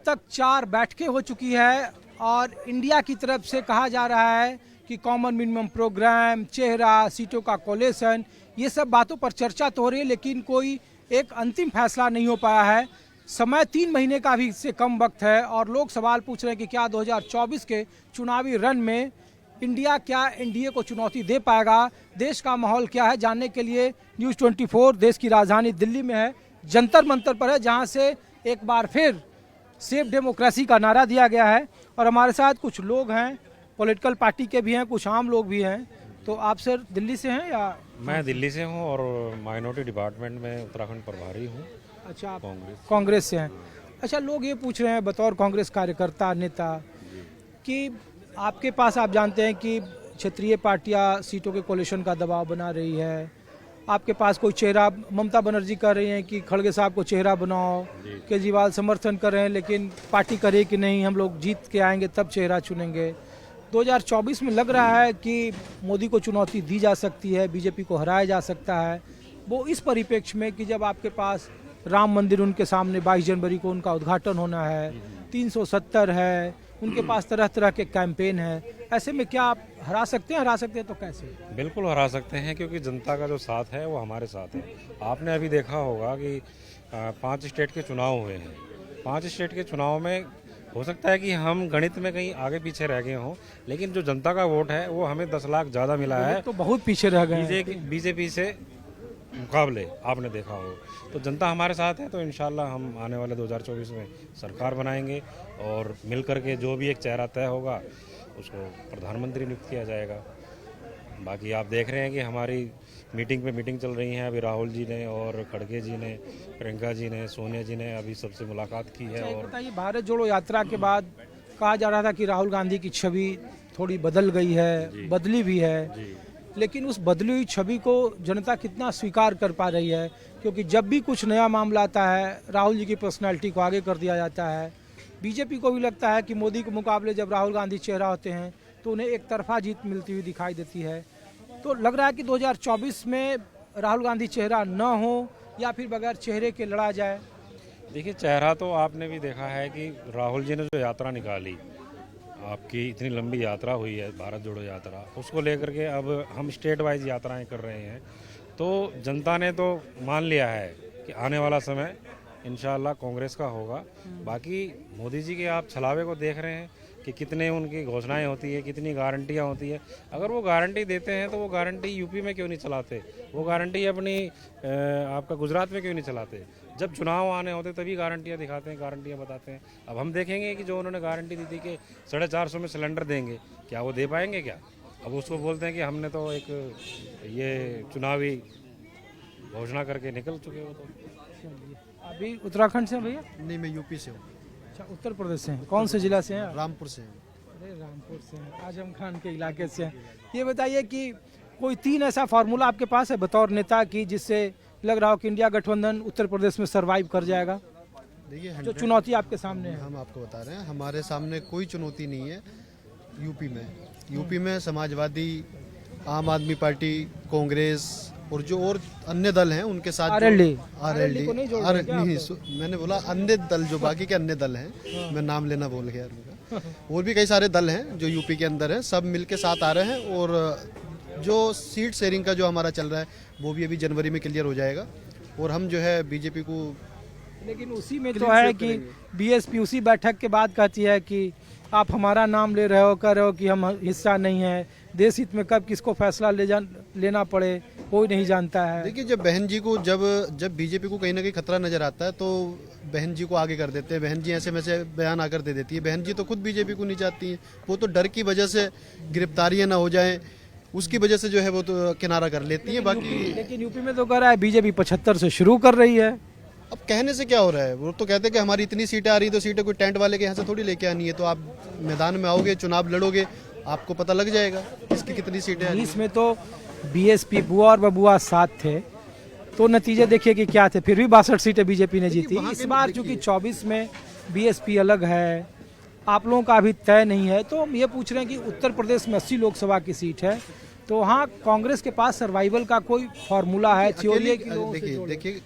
तक 4 बैठकें हो चुकी है और इंडिया की तरफ से कहा जा रहा है कि कॉमन मिनिमम प्रोग्राम, चेहरा, सीटों का कोलेशन, ये सब बातों पर चर्चा तो हो रही है, लेकिन कोई एक अंतिम फैसला नहीं हो पाया है। समय 3 महीने का भी से कम वक्त है और लोग सवाल पूछ रहे हैं कि क्या 2024 के चुनावी रन में इंडिया क्या एनडीए को चुनौती दे पाएगा। देश का माहौल क्या है, जानने के लिए न्यूज़ 24 देश की राजधानी दिल्ली में है, जंतर मंतर पर है, जहां से एक बार फिर सेफ डेमोक्रेसी का नारा दिया गया है। और हमारे साथ कुछ लोग हैं, पॉलिटिकल पार्टी के भी हैं, कुछ आम लोग भी हैं। तो आप सर दिल्ली से हैं या? मैं दिल्ली से हूं और माइनॉरिटी डिपार्टमेंट में उत्तराखंड प्रभारी हूं। अच्छा, आप कांग्रेस से हैं। अच्छा, लोग ये पूछ रहे हैं बतौर कांग्रेस कार्यकर्ता नेता कि आपके पास, आप जानते हैं कि क्षेत्रीय पार्टियां सीटों के कोलिशन का दबाव बना रही है, आपके पास कोई चेहरा, ममता बनर्जी कह रही हैं कि खड़गे साहब को चेहरा बनाओ, केजरीवाल समर्थन कर रहे हैं, लेकिन पार्टी करे कि नहीं हम लोग जीत के आएंगे तब चेहरा चुनेंगे। 2024 में लग रहा है कि मोदी को चुनौती दी जा सकती है, बीजेपी को हराया जा सकता है। वो इस परिप्रेक्ष्य में कि जब आपके पास राम मंदिर उनके सामने 22 जनवरी को उनका उद्घाटन होना है, 370 है, उनके पास तरह तरह के कैंपेन है, ऐसे में क्या आप हरा सकते हैं तो कैसे? बिल्कुल हरा सकते हैं, क्योंकि जनता का जो साथ है वो हमारे साथ है। आपने अभी देखा होगा कि 5 स्टेट के चुनाव हुए हैं। 5 स्टेट के चुनाव में हो सकता है कि हम गणित में कहीं आगे पीछे रह गए हों, लेकिन जो जनता का वोट है वो हमें 10 लाख ज़्यादा मिला है। तो बहुत पीछे रह गए बीजेपी से मुकाबले, आपने देखा हो। तो जनता हमारे साथ है, तो इंशाल्लाह हम आने वाले 2024 में सरकार बनाएंगे और मिल करके जो भी एक चेहरा तय होगा उसको प्रधानमंत्री नियुक्त किया जाएगा। बाकी आप देख रहे हैं कि हमारी मीटिंग पे मीटिंग चल रही है। अभी राहुल जी ने और खड़गे जी ने, प्रियंका जी ने, सोनिया जी ने अभी सबसे मुलाकात की है। और बताइए, भारत जोड़ो यात्रा के बाद कहा जा रहा था कि राहुल गांधी की छवि थोड़ी बदल गई है, बदली भी है, लेकिन उस बदली हुई छवि को जनता कितना स्वीकार कर पा रही है? क्योंकि जब भी कुछ नया मामला आता है राहुल जी की पर्सनैलिटी को आगे कर दिया जाता है। बीजेपी को भी लगता है कि मोदी के मुकाबले जब राहुल गांधी चेहरा होते हैं तो उन्हें एक तरफा जीत मिलती हुई दिखाई देती है। तो लग रहा है कि 2024 में राहुल गांधी चेहरा न हो या फिर बगैर चेहरे के लड़ा जाए। देखिए, चेहरा तो आपने भी देखा है कि राहुल जी ने जो यात्रा निकाली, आपकी इतनी लंबी यात्रा हुई है भारत जोड़ो यात्रा, उसको लेकर के अब हम स्टेट वाइज यात्राएं कर रहे हैं। तो जनता ने तो मान लिया है कि आने वाला समय इंशाल्लाह कांग्रेस का होगा। बाकी मोदी जी के आप छलावे को देख रहे हैं कि कितने उनकी घोषणाएं होती है, कितनी गारंटियां होती है। अगर वो गारंटी देते हैं तो वो गारंटी यूपी में क्यों नहीं चलाते? वो गारंटी अपनी आपका गुजरात में क्यों नहीं चलाते? जब चुनाव आने होते तभी गारंटियां दिखाते हैं, गारंटियां बताते हैं। अब हम देखेंगे कि जो उन्होंने गारंटी दी थी कि 450 में सिलेंडर देंगे, क्या वो दे पाएंगे क्या? अब उसको बोलते हैं कि हमने तो एक ये चुनावी घोषणा करके निकल चुके हो। तो अभी उत्तराखंड से भैया? नहीं, मैं यूपी से हूँ। अच्छा, उत्तर प्रदेश से हैं। कौन से जिला से हैं? रामपुर से। अरे रामपुर से हैं, आजम खान के इलाके से हैं। ये बताइए कि कोई 3 ऐसा फार्मूला आपके पास है बतौर नेता की जिससे लग रहा हो कि इंडिया गठबंधन उत्तर प्रदेश में सरवाइव कर जाएगा? देखिए, जो चुनौती आपके सामने है। हम आपको बता रहे हैं, हमारे सामने कोई चुनौती नहीं है यूपी में समाजवादी, आम आदमी पार्टी, कांग्रेस और जो और अन्य दल हैं उनके साथ आरएलडी मैंने बोला अन्य दल, जो बाकी के अन्य दल हैं, मैं नाम लेना भूल गया उनका। और भी कई सारे दल हैं जो यूपी के अंदर है, सब मिलके साथ आ रहे हैं। और जो सीट शेयरिंग का जो हमारा चल रहा है वो भी अभी जनवरी में क्लियर हो जाएगा। और हम जो है बीजेपी को, लेकिन उसी में तो है कि बीएसपी उसी बैठक के बाद कहती है कि आप हमारा नाम ले रहे हो, कह रहे हो कि हम हिस्सा नहीं है, देश हित में कब किसको फैसला लेना पड़े कोई नहीं जानता है। देखिए, जब बहन जी को जब बीजेपी को कहीं ना कहीं खतरा नजर आता है तो बहन जी को आगे कर देते हैं। बहन जी ऐसे में से बयान आकर दे देती है। बहन जी तो खुद बीजेपी को नहीं चाहती है, वो तो डर की वजह से गिरफ्तारियां ना हो जाए उसकी वजह से जो है वो तो किनारा कर लेती है। बाकी लेकिन यूपी में तो कह रहा है बीजेपी 75 से शुरू कर रही है। अब कहने से क्या हो रहा है? वो तो कहते हैं कि हमारी इतनी सीटें आ रही तो सीटें कोई टेंट वाले के यहाँ से थोड़ी लेके आनी है। तो आप मैदान में आओगे, चुनाव लड़ोगे, आपको पता लग जाएगा किसकी कितनी सीटें। इसमें तो बीएसपी बुआ और बबुआ साथ थे, तो नतीजे देखिए कि क्या थे। फिर भी 62 सीटें बीजेपी ने जीती। इस बार चूंकि 24 में बीएसपी अलग है, आप लोगों का अभी तय नहीं है, तो हम ये पूछ रहे हैं कि उत्तर प्रदेश में 80 लोकसभा की सीट है, तो हाँ कांग्रेस के पास सर्वाइवल का कोई फार्मूला है? देखिए,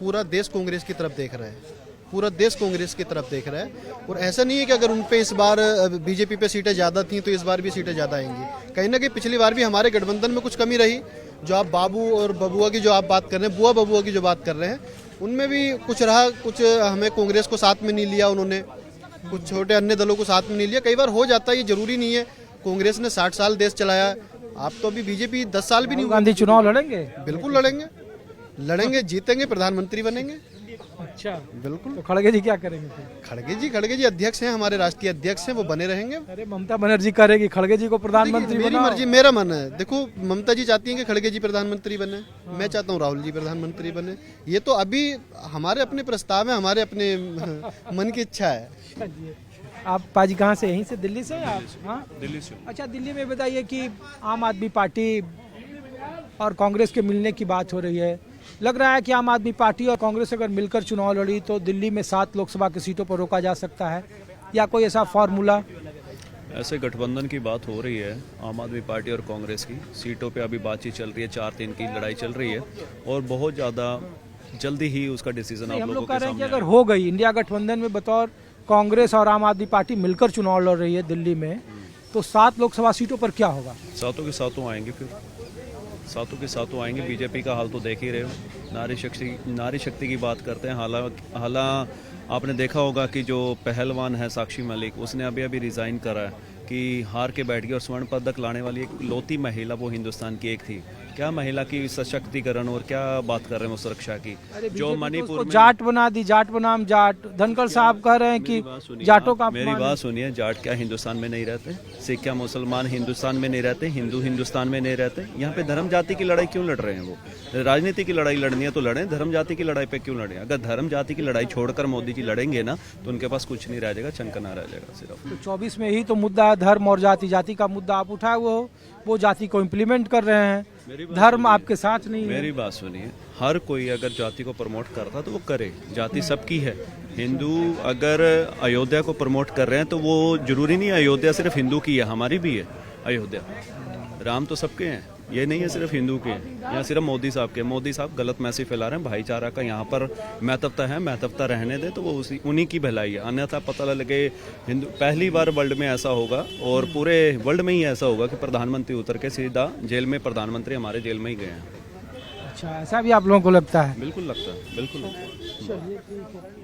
पूरा देश कांग्रेस की तरफ देख रहा है। पूरा देश कांग्रेस की तरफ देख रहा है। और ऐसा नहीं है कि अगर उन पे इस बार बीजेपी पे सीटें ज़्यादा थी तो इस बार भी सीटें ज़्यादा आएंगी। कहीं ना कहीं पिछली बार भी हमारे गठबंधन में कुछ कमी रही। जो आप बाबू और बबुआ की जो आप बात कर रहे हैं, बुआ बबुआ की जो बात कर रहे हैं, उनमें भी कुछ रहा, कुछ हमें कांग्रेस को साथ में नहीं लिया उन्होंने, कुछ छोटे अन्य दलों को साथ में नहीं लिया। कई बार हो जाता है, ये जरूरी नहीं है। कांग्रेस ने 60 साल देश चलाया, आप तो अभी बीजेपी 10 साल भी नहीं हुए। गांधी चुनाव लड़ेंगे? बिल्कुल लड़ेंगे, जीतेंगे, प्रधानमंत्री बनेंगे। अच्छा, बिल्कुल। तो खड़गे जी क्या करेंगे फिर? खड़गे जी अध्यक्ष हैं, हमारे राष्ट्रीय अध्यक्ष हैं, वो बने रहेंगे। अरे ममता बनर्जी करेगी, खड़गे जी को प्रधानमंत्री मेरी बनाओ। मर्जी, मेरा मन है। देखो, ममता जी चाहती हैं कि खड़गे जी प्रधानमंत्री बने, मैं चाहता हूँ राहुल जी प्रधानमंत्री बने। ये तो अभी हमारे अपने प्रस्ताव है, हमारे अपने मन की इच्छा है। आप पाजी कहाँ से? यहीं से, दिल्ली से? आप? हाँ, दिल्ली से। अच्छा, दिल्ली में बताइए कि आम आदमी पार्टी और कांग्रेस के मिलने की बात हो रही है। लग रहा है कि आम आदमी पार्टी और कांग्रेस अगर मिलकर चुनाव लड़ी तो दिल्ली में 7 लोकसभा की सीटों पर रोका जा सकता है, या कोई ऐसा फार्मूला? ऐसे गठबंधन की बात हो रही है आम आदमी पार्टी और कांग्रेस की। सीटों पे अभी बातचीत चल रही है, 4-3 की लड़ाई चल रही है और बहुत ज़्यादा जल्दी ही उसका डिसीजन आप हम लोगों लोग कह के रहे हैं कि सामने अगर हो गई इंडिया गठबंधन में बतौर कांग्रेस और आम आदमी पार्टी मिलकर चुनाव लड़ रही है दिल्ली में, तो 7 लोकसभा सीटों पर क्या होगा? सातों के सातों आएंगे, फिर सातों के सातों आएंगे। बीजेपी का हाल तो देख ही रहे हो, नारी शक्ति की बात करते हैं। हालांकि आपने देखा होगा कि जो पहलवान है साक्षी मलिक, उसने अभी अभी रिज़ाइन करा है कि हार के बैठ गई और स्वर्ण पदक लाने वाली एक लौती महिला वो हिंदुस्तान की एक थी। क्या महिला की सशक्तिकरण और क्या बात कर रहे हैं वो सुरक्षा की। जो मणिपुर में जाट बना दी, जाट बनाम जाट। धनखड़ साहब कह रहे हैं कि जाटों का मेरी बात सुनिए, जाट क्या हिंदुस्तान में नहीं रहते? सिख क्या मुसलमान हिंदुस्तान में नहीं रहते? हिंदू हिंदुस्तान में नहीं रहते? यहाँ पे धर्म जाति की लड़ाई क्यों लड़ रहे हैं वो? राजनीति की लड़ाई लड़नी है तो लड़ें, धर्म जाति की लड़ाई पे क्यों लड़ें? अगर धर्म जाति की लड़ाई छोड़कर मोदी जी लड़ेंगे ना तो उनके पास कुछ नहीं रह जाएगा, चंकना रह जाएगा सिर्फ। तो 24 में ही तो मुद्दा है, धर्म और जाति का मुद्दा आप उठाए वो जाति को इम्प्लीमेंट कर रहे हैं, धर्म आपके साथ नहीं है। मेरी बात सुनिए, हर कोई अगर जाति को प्रमोट करता तो वो करे, जाति सबकी है। हिंदू अगर अयोध्या को प्रमोट कर रहे हैं तो वो जरूरी नहीं है अयोध्या सिर्फ हिंदू की है, हमारी भी है अयोध्या। राम तो सबके हैं, ये नहीं है सिर्फ हिंदू के हैं। यहाँ सिर्फ मोदी साहब के। मोदी साहब गलत मैसेज फैला रहे हैं, भाईचारा का यहाँ पर महत्वता है, महत्वता रहने दे तो वो उन्हीं की भलाई है। अन्यथा पता लगे हिंदू, पहली बार वर्ल्ड में ऐसा होगा और पूरे वर्ल्ड में ही ऐसा होगा कि प्रधानमंत्री उतर के सीधा जेल में, प्रधानमंत्री हमारे जेल में ही गए हैं। अच्छा, ऐसा भी आप लोगों को लगता है? बिल्कुल लगता है, बिल्कुल लगता है।